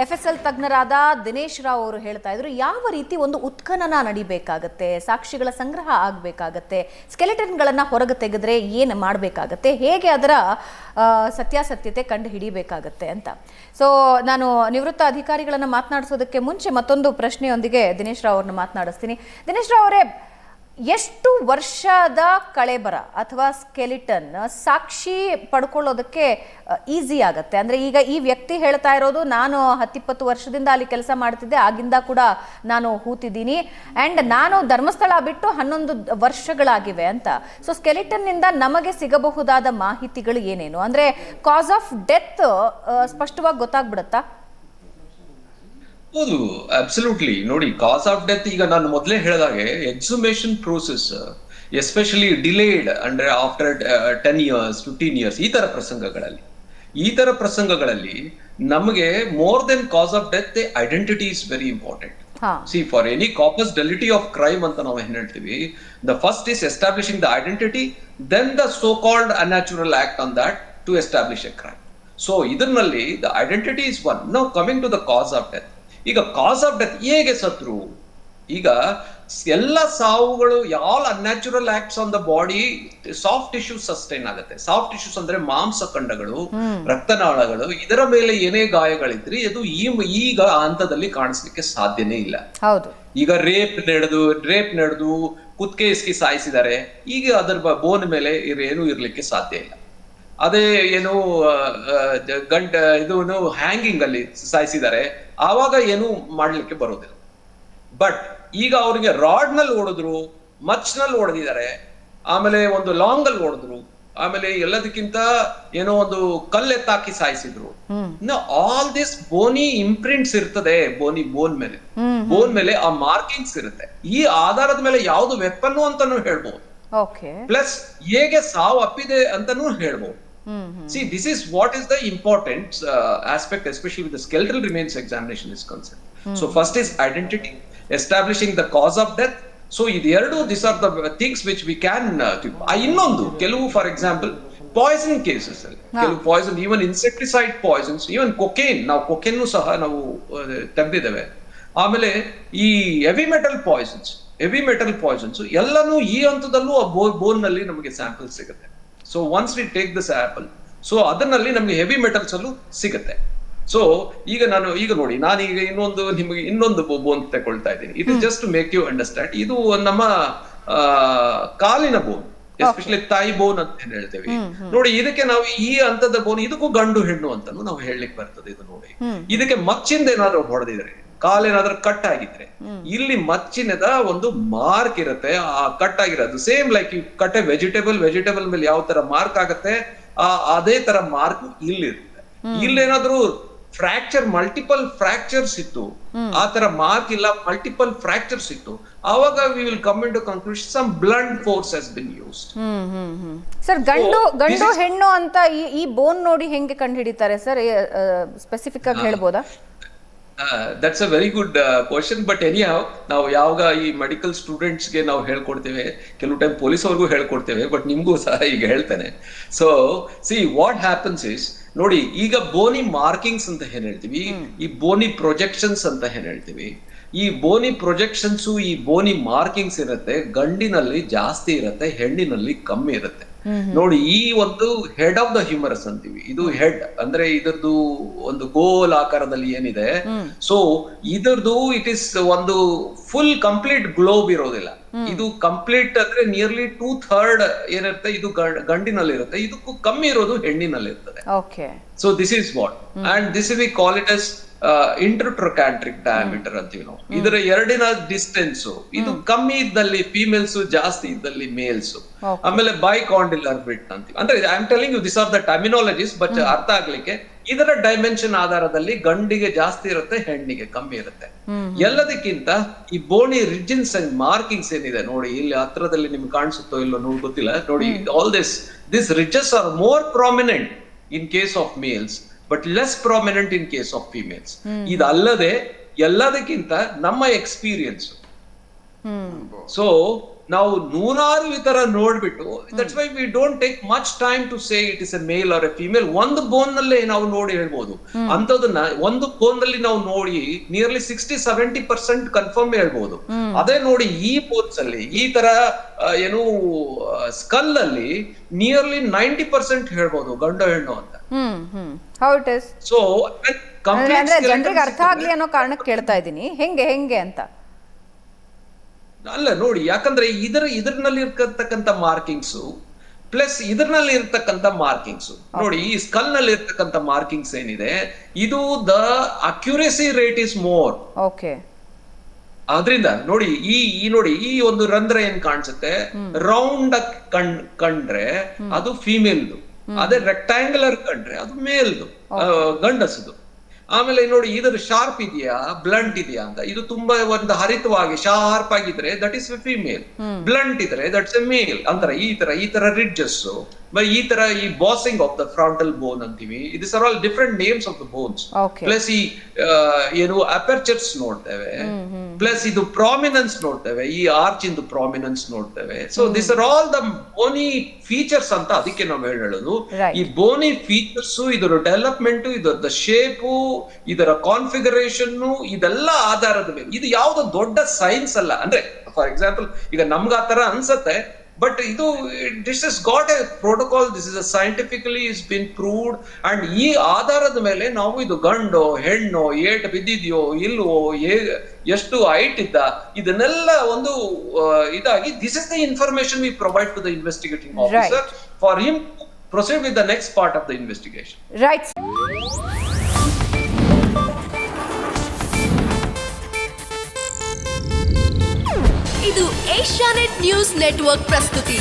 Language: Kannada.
FSL ತಜ್ಞರಾದ ದಿನೇಶ್ ರಾವ್ ಅವರು ಹೇಳ್ತಾ ಇದ್ರು ಯಾವ ರೀತಿ ಒಂದು ಉತ್ಖನನ ನಡಿಬೇಕಾಗುತ್ತೆ, ಸಾಕ್ಷಿಗಳ ಸಂಗ್ರಹ ಆಗಬೇಕಾಗುತ್ತೆ, ಸ್ಕೆಲಿಟನ್ಗಳನ್ನು ಹೊರಗೆ ತೆಗೆದ್ರೆ ಏನು ಮಾಡಬೇಕಾಗುತ್ತೆ, ಹೇಗೆ ಅದರ ಸತ್ಯಾಸತ್ಯತೆ ಕಂಡು ಹಿಡಿಬೇಕಾಗುತ್ತೆ ಅಂತ. ಸೊ ನಾನು ನಿವೃತ್ತ ಅಧಿಕಾರಿಗಳನ್ನು ಮಾತನಾಡಿಸೋದಕ್ಕೆ ಮುಂಚೆ ಮತ್ತೊಂದು ಪ್ರಶ್ನೆಯೊಂದಿಗೆ ದಿನೇಶ್ ರಾವ್ ಅವ್ರನ್ನ ಮಾತನಾಡಿಸ್ತೀನಿ. ದಿನೇಶ್ ರಾವ್ ಅವರೇ, ಎಷ್ಟು ವರ್ಷದ ಕಳೆಬರ ಅಥವಾ ಸ್ಕೆಲಿಟನ್ ಸಾಕ್ಷಿ ಪಡ್ಕೊಳ್ಳೋದಕ್ಕೆ ಈಸಿ ಆಗುತ್ತೆ? ಅಂದರೆ ಈಗ ಈ ವ್ಯಕ್ತಿ ಹೇಳ್ತಾ ಇರೋದು ನಾನು 10-20 ವರ್ಷದಿಂದ ಅಲ್ಲಿ ಕೆಲಸ ಮಾಡ್ತಿದ್ದೆ, ಆಗಿಂದ ಕೂಡ ನಾನು ಹೂತಿದ್ದೀನಿ ಆ್ಯಂಡ್ ನಾನು ಧರ್ಮಸ್ಥಳ ಬಿಟ್ಟು 11 ವರ್ಷಗಳಾಗಿವೆ ಅಂತ. ಸೊ ಸ್ಕೆಲಿಟನ್ನಿಂದ ನಮಗೆ ಸಿಗಬಹುದಾದ ಮಾಹಿತಿಗಳು ಏನೇನು? ಅಂದರೆ ಕಾಸ್ ಆಫ್ ಡೆತ್ ಸ್ಪಷ್ಟವಾಗಿ ಗೊತ್ತಾಗ್ಬಿಡುತ್ತಾ? ಹೌದು, ಅಬ್ಸಲ್ಯೂಟ್ಲಿ. ನೋಡಿ, ಕಾಸ್ ಆಫ್ ಡೆತ್ ಈಗ ನಾನು ಮೊದಲೇ ಹೇಳಿದಾಗೆ ಎಕ್ಸುಮೇಷನ್ ಪ್ರೋಸೆಸ್ ಎಸ್ಪೆಷಲಿ ಡಿಲೇಡ್ ಅಂದ್ರೆ ಆಫ್ಟರ್ 10 years 15 years ಈ ತರ ಪ್ರಸಂಗಗಳಲ್ಲಿ ನಮಗೆ more than cause of death identity is very important. See for any corpus delicti of crime ಅಂತ ನಾವು ಏನ್ ಹೇಳ್ತೀವಿ, the first is establishing the identity, then the so called unnatural act on that to establish a crime. So ಇದರಲ್ಲಿ the identity is one. Now coming to the cause of death. ಈಗ ಕಾಸ್ ಆಫ್ ಡೆತ್ ಹೇಗೆ ಸತ್ರು? ಈಗ ಎಲ್ಲ ಸಾವುಗಳು all unnatural acts on the body soft tissues sustain ಆಗುತ್ತೆ. ಸಾಫ್ಟ್ ಟಿಶ್ಯೂಸ್ ಅಂದ್ರೆ ಮಾಂಸಖಂಡಗಳು, ರಕ್ತನಾಳಗಳು, ಇದರ ಮೇಲೆ ಏನೇ ಗಾಯಗಳಿದ್ರಿ ಅದು ಈಗ ಹಂತದಲ್ಲಿ ಕಾಣಿಸ್ಲಿಕ್ಕೆ ಸಾಧ್ಯನೇ ಇಲ್ಲ. ಈಗ ರೇಪ್ ನಡೆದು ಕುತ್ತಿಗೆ ಇಸ್ಕಿ ಸಾಯಿಸಿದ್ದಾರೆ, ಈಗ ಅದರ ಬೋನ್ ಮೇಲೆ ಏನು ಇರ್ಲಿಕ್ಕೆ ಸಾಧ್ಯ ಇಲ್ಲ. ಅದೇ ಏನು ಇದು ಹ್ಯಾಂಗಿಂಗ್ ಅಲ್ಲಿ ಸಾಯಿಸಿದ್ದಾರೆ, ಆವಾಗ ಏನು ಮಾಡ್ಲಿಕ್ಕೆ ಬರೋದಿಲ್ಲ. ಬಟ್ ಈಗ ಅವ್ರಿಗೆ ರಾಡ್ ನಲ್ಲಿ ಹೊಡೆದ್ರು, ಮಚ್ ನಲ್ಲಿ ಹೊಡೆದಿದ್ದಾರೆ, ಆಮೇಲೆ ಒಂದು ಲಾಂಗ್ ಅಲ್ಲಿ ಹೊಡೆದ್ರು, ಆಮೇಲೆ ಎಲ್ಲದಕ್ಕಿಂತ ಏನೋ ಒಂದು ಕಲ್ಲೆತ್ತಾಕಿ ಸಾಯಿಸಿದ್ರು. ಆಲ್ ದಿಸ್ ಬೋನಿ ಇಂಪ್ರಿಂಟ್ಸ್ ಇರ್ತದೆ, ಬೋನ್ ಮೇಲೆ ಆ ಮಾರ್ಕಿಂಗ್ಸ್ ಇರುತ್ತೆ. ಈ ಆಧಾರದ ಮೇಲೆ ಯಾವ್ದು ವೆಪನ್ ಅಂತಾನು ಹೇಳ್ಬಹುದು, ಪ್ಲಸ್ ಹೇಗೆ ಸಾವು ಅಪ್ಪಿದೆ ಅಂತಾನು ಹೇಳ್ಬಹುದು. See, this is what is the important aspect, especially with the skeletal remains examination is concerned. So first is identity, establishing the cause of death. So these are the things which we can innondu ಕೆಲವು ಫಾರ್ ಎಕ್ಸಾಂಪಲ್ ಪಾಯ್ಸನ್ ಕೇಸಸ್ ಅಲ್ಲಿ ಕೆಲವು poison, even insecticide poisons, even cocaine, ನಾವು ಕೊಕೇನ್ ಸಹ ನಾವು ತೆಗೆದಿದ್ದೇವೆ. ಆಮೇಲೆ ಈ ಹೆವಿ ಮೆಟಲ್ ಪಾಯ್ಸನ್ಸ್ ಎಲ್ಲಾನು ಈ ಹಂತದಲ್ಲೂ ಬೋನ್ ನಲ್ಲಿ ನಮಗೆ ಸ್ಯಾಂಪಲ್ ಸಿಗುತ್ತೆ. So once we take the sample, so ಅದರಲ್ಲಿ ನಮ್ಗೆ ಹೆವಿ ಮೆಟಲ್ಸ್ ಅಲ್ಲೂ ಸಿಗುತ್ತೆ. ಸೊ ಈಗ ನೋಡಿ, ನಾನೀಗ ನಿಮಗೆ ಇನ್ನೊಂದು ಬೋನ್ ತಗೊಳ್ತಾ ಇದ್ದೀನಿ. It is just to make you understand. ಇದು ನಮ್ಮ ಕಾಲಿನ ಬೋನ್, ಎಸ್ಪೆಷಲಿ ತಾಯಿ ಬೋನ್ ಅಂತ ಏನ್ ಹೇಳ್ತೇವೆ. ನೋಡಿ, ಇದಕ್ಕೆ ನಾವು ಈ ಹಂತದ ಬೋನ್, ಇದಕ್ಕೂ ಗಂಡು ಹೆಣ್ಣು ಅಂತಾನು ನಾವು ಹೇಳಲಿಕ್ಕೆ ಬರ್ತದೆ. ಇದು ನೋಡಿ, ಇದಕ್ಕೆ ಮಚ್ಚಿಂದ ಏನಾದ್ರು ಹೊಡೆದಿದ್ರೆ, ಕಾಲೇನಾದ್ರೂ ಕಟ್ ಆಗಿದ್ರೆ, ಇಲ್ಲಿ ಮಚ್ಚಿನದ ಒಂದು ಮಾರ್ಕ್ ಇರುತ್ತೆ. ಆ ಕಟ್ ಆಗಿರೋದು same like you cut a vegetable ಮೇಲೆ ಯಾವ ತರ ಮಾರ್ಕ್ ಆಗುತ್ತೆ, ಅದೇ ತರ ಮಾರ್ಕ್ ಇಲ್ಲಿರುತ್ತೆ. ಇಲ್ಲೇನಾದ್ರೂ ಮಲ್ಟಿಪಲ್ ಫ್ರಾಕ್ಚರ್ಸ್ ಇತ್ತು, ಆ ತರ ಮಾರ್ಕ್ ಇಲ್ಲ, ಮಲ್ಟಿಪಲ್ ಫ್ರಾಕ್ಚರ್ಸ್ ಇತ್ತು, ಆವಾಗ we will come into conclusion some blunt force has been used. Sir, ಗಂಡು ಹೆಣ್ಣು ಅಂತ ಈ ಬೋನ್ ನೋಡಿ ಹೆಂಗೆ ಕಂಡು ಹಿಡಿತಾರೆ ಸರ್? ಸ್ಪೆಸಿಫಿಕ್ ಆಗಿ ಹೇಳ್ಬೋದಾ? That's a very good question. But anyhow, ನಾವು ಯಾವಾಗ ಈ ಮೆಡಿಕಲ್ ಸ್ಟೂಡೆಂಟ್ಸ್ ಗೆ ನಾವು ಹೇಳ್ಕೊಡ್ತೇವೆ, ಕೆಲವು ಟೈಮ್ ಪೊಲೀಸ್ ಅವ್ರಿಗೂ ಹೇಳ್ಕೊಡ್ತೇವೆ, ಬಟ್ ನಿಮ್ಗೂ ಸಹ ಈಗ ಹೇಳ್ತೇನೆ. So see what happens is, ನೋಡಿ, ಈಗ ಬೋನಿ ಮಾರ್ಕಿಂಗ್ಸ್ ಅಂತ ಏನ್ ಹೇಳ್ತೀವಿ, ಈ ಬೋನಿ ಪ್ರೊಜೆಕ್ಷನ್ಸ್ ಅಂತ ಏನ್ ಹೇಳ್ತೀವಿ, ಈ ಬೋನಿ ಪ್ರೊಜೆಕ್ಷನ್ಸ್, ಈ ಬೋನಿ ಮಾರ್ಕಿಂಗ್ಸ್ ಇರುತ್ತೆ, ಗಂಡಿನಲ್ಲಿ ಜಾಸ್ತಿ ಇರುತ್ತೆ, ಹೆಣ್ಣಿನಲ್ಲಿ ಕಮ್ಮಿ ಇರುತ್ತೆ. ನೋಡಿ, ಈ ಒಂದು ಹೆಡ್ ಆಫ್ ದ ಹ್ಯೂಮರಸ್ ಅಂತೀವಿ. ಇದು ಹೆಡ್ ಅಂದ್ರೆ ಇದರದ್ದು ಒಂದು ಗೋಲ್ ಆಕಾರದಲ್ಲಿ ಏನಿದೆ. ಸೊ ಇದರದ್ದು ಇಟ್ ಇಸ್ ಒಂದು ಫುಲ್ ಕಂಪ್ಲೀಟ್ ಗ್ಲೋಬ್ ಇರೋದಿಲ್ಲ. ಇದು ಕಂಪ್ಲೀಟ್ ಅಂದ್ರೆ ನಿಯರ್ಲಿ 2/3 ಏನಿರುತ್ತೆ ಇದು ಗಂಡಿನಲ್ಲಿ ಇರುತ್ತೆ, ಇದಕ್ಕೂ ಕಮ್ಮಿ ಇರೋದು ಹೆಣ್ಣಿನಲ್ಲಿ ಇರ್ತದೆ. So this is what, and this we call it as intertrochanteric diameter ಅಂತೀವಿ ನಾವು. ಇದರ ಎರಡಿನ ಡಿಸ್ಟೆನ್ಸ್ ಇದು ಕಮ್ಮಿ ಇದ್ದಲ್ಲಿ ಫಿಮೇಲ್ಸ್, ಜಾಸ್ತಿ ಇದ್ದಲ್ಲಿ ಮೇಲ್ಸ್. ಆಮೇಲೆ ಬೈಕಾಂಡಿಲರ್ ಬಿಟ್ ಅಂತೀವಿ. ಅಂದ್ರೆ I am telling you this are the terminologies, but ಅರ್ಥ ಆಗ್ಲಿಕ್ಕೆ ಇದರ ಡೈಮೆನ್ಷನ್ ಆಧಾರದಲ್ಲಿ ಗಂಡಿಗೆ ಜಾಸ್ತಿ ಇರುತ್ತೆ, ಹೆಣ್ಣಿಗೆ ಕಮ್ಮಿ ಇರುತ್ತೆ. ಎಲ್ಲದಕ್ಕಿಂತ ಈ ಬೋನಿ ರಿಜಿನ್ಸ್ ಅಂಡ್ ಮಾರ್ಕಿಂಗ್ಸ್ ಏನಿದೆ ನೋಡಿ, ಇಲ್ಲಿ ಹತ್ರದಲ್ಲಿ ನಿಮ್ಗೆ ಕಾಣಿಸುತ್ತೋ ಇಲ್ಲೋ ಗೊತ್ತಿಲ್ಲ. ನೋಡಿ, all this ridges are more prominent in case of males, but less prominent in case of females. ಇದಲ್ಲದೆ ಎಲ್ಲದಕ್ಕಿಂತ ನಮ್ಮ ಎಕ್ಸ್ಪೀರಿಯನ್ಸ್. ಸೊ ನಾವು ನೂರಾರು ಈ ತರ ನೋಡ್ಬಿಟ್ಟು that's why we don't take much time to say it is a male or a female. ಒಂದು ಬೋನ್ ನಲ್ಲೇ ನಾವು ನೋಡಿ ಹೇಳ್ಬೋದು. ಅಂತದನ್ನ ಒಂದು ಬೋನ್ ನಲ್ಲಿ ನಾವು ನೋಡಿ ನಿಯರ್ಲಿ 60-70% ಕನ್ಫರ್ಮ್ ಹೇಳ್ಬೋದು. ಅದೇ ನೋಡಿ ಈ ಬೋನ್ಸ್ ಅಲ್ಲಿ ಈ ತರ ಏನು ಸ್ಕಲ್ ಅಲ್ಲಿ ನಿಯರ್ಲಿ 90% ಹೇಳ್ಬೋದು ಗಂಡು ಹೆಣ್ಣು ಅಂತ. ಸೊ ಜನರಿಗೆ ಅರ್ಥ ಆಗ್ಲಿ ಅನ್ನೋ ಕಾರಣಕ್ಕೆ ಕೇಳ್ತಾ ಇದ್ದೀನಿ, ಹೆಂಗೆ ಅಂತ. ಅಲ್ಲ ನೋಡಿ, ಯಾಕಂದ್ರೆ ಇದರಲ್ಲಿ ಇರ್ತಕ್ಕಂಥ ಮಾರ್ಕಿಂಗ್ಸ್ ಪ್ಲಸ್ ಇದರಲ್ಲಿ ಇರ್ತಕ್ಕಂಥ ಮಾರ್ಕಿಂಗ್ಸ್ ನೋಡಿ, ಈ ಸ್ಕಲ್ ನಲ್ಲಿ ಇರ್ತಕ್ಕಂಥ ಮಾರ್ಕಿಂಗ್ಸ್ ಏನಿದೆ ಇದು the accuracy rate is more. Okay. ಆದ್ರಿಂದ ನೋಡಿ ಈ ಒಂದು ರಂಧ್ರ ಏನ್ ಕಾಣಿಸುತ್ತೆ ರೌಂಡ್ ಕಂಡ್ರೆ ಅದು ಫಿಮೇಲ್ದು, ಅದೇ ರೆಕ್ಟಾಂಗ್ಯುಲರ್ ಕಂಡ್ರೆ ಅದು ಮೇಲ್ದು, ಗಂಡಸದು. ಆಮೇಲೆ ನೋಡಿ ಇದರ ಶಾರ್ಪ್ ಇದೆಯಾ ಬ್ಲಂಟ್ ಇದೆಯಾ ಅಂತ, ಇದು ತುಂಬಾ ಒಂದು ಹರಿತವಾಗಿ ಶಾರ್ಪ್ ಆಗಿದ್ರೆ ದಟ್ ಇಸ್ ಫಿಮೇಲ್, ಬ್ಲಂಟ್ ಇದ್ರೆ ದಟ್ಸ್ ಎ ಮೇಲ್ ಅಂತಾರೆ. ಈ ತರ ರಿಡ್ಜಸ್, ಈ ತರ ಈ ಬಾಸಿಂಗ್ ಆಫ್ ದ ಫ್ರಂಟಲ್ ಬೋನ್ ಅಂತೀವಿ. Is are all different names of the bones. Plus ಈ ಏನು ಅಪರ್ಚರ್ಸ್ ನೋಡ್ತೇವೆ, ಪ್ಲಸ್ ಇದು ಪ್ರಾಮಿನೆನ್ಸ್ ನೋಡ್ತೇವೆ, ಈ ಆರ್ಚ್ ಇಂದು ಪ್ರಾಮಿನೆನ್ಸ್ ನೋಡ್ತೇವೆ. So this are all the Boney features ಅಂತ ಅದಕ್ಕೆ ನಾವು ಹೇಳೋದು. ಈ ಬೋನಿ ಫೀಚರ್ಸ್, ಇದರ ಡೆವಲಪ್ಮೆಂಟ್, ಇದರ ಶೇಪು, ಇದರ ಕಾನ್ಫಿಗರೇಷನ್, ಇದೆಲ್ಲ ಆಧಾರದ ಮೇಲೆ. ಇದು ಯಾವ್ದು ದೊಡ್ಡ ಸೈನ್ಸ್ ಅಲ್ಲ. ಅಂದ್ರೆ ಫಾರ್ ಎಕ್ಸಾಂಪಲ್ ಈಗ ನಮ್ಗೆ ಆ ತರ ಅನ್ಸತ್ತೆ, ಬಟ್ ಇದು this is got A protocol, this is scientifically is been proved. And ಈ ಆಧಾರದ ಮೇಲೆ ನಾವು ಇದು ಗಂಡು ಹೆಣ್ಣು, ಏಟ್ ಬಿದ್ದಿದ್ಯೋ ಇಲ್ವೋ, ಎಷ್ಟು ಹೈಟ್ ಇದ್ದ, ಇದನ್ನೆಲ್ಲ ಒಂದು ಇದಾಗಿ this is the information we provide to the investigating officer for him to proceed with the next part of the investigation. Right. ಇದು ಏಷ್ಯಾನೆಟ್ ನ್ಯೂಸ್ ನೆಟ್ವರ್ಕ್ ಪ್ರಸ್ತುತಿ.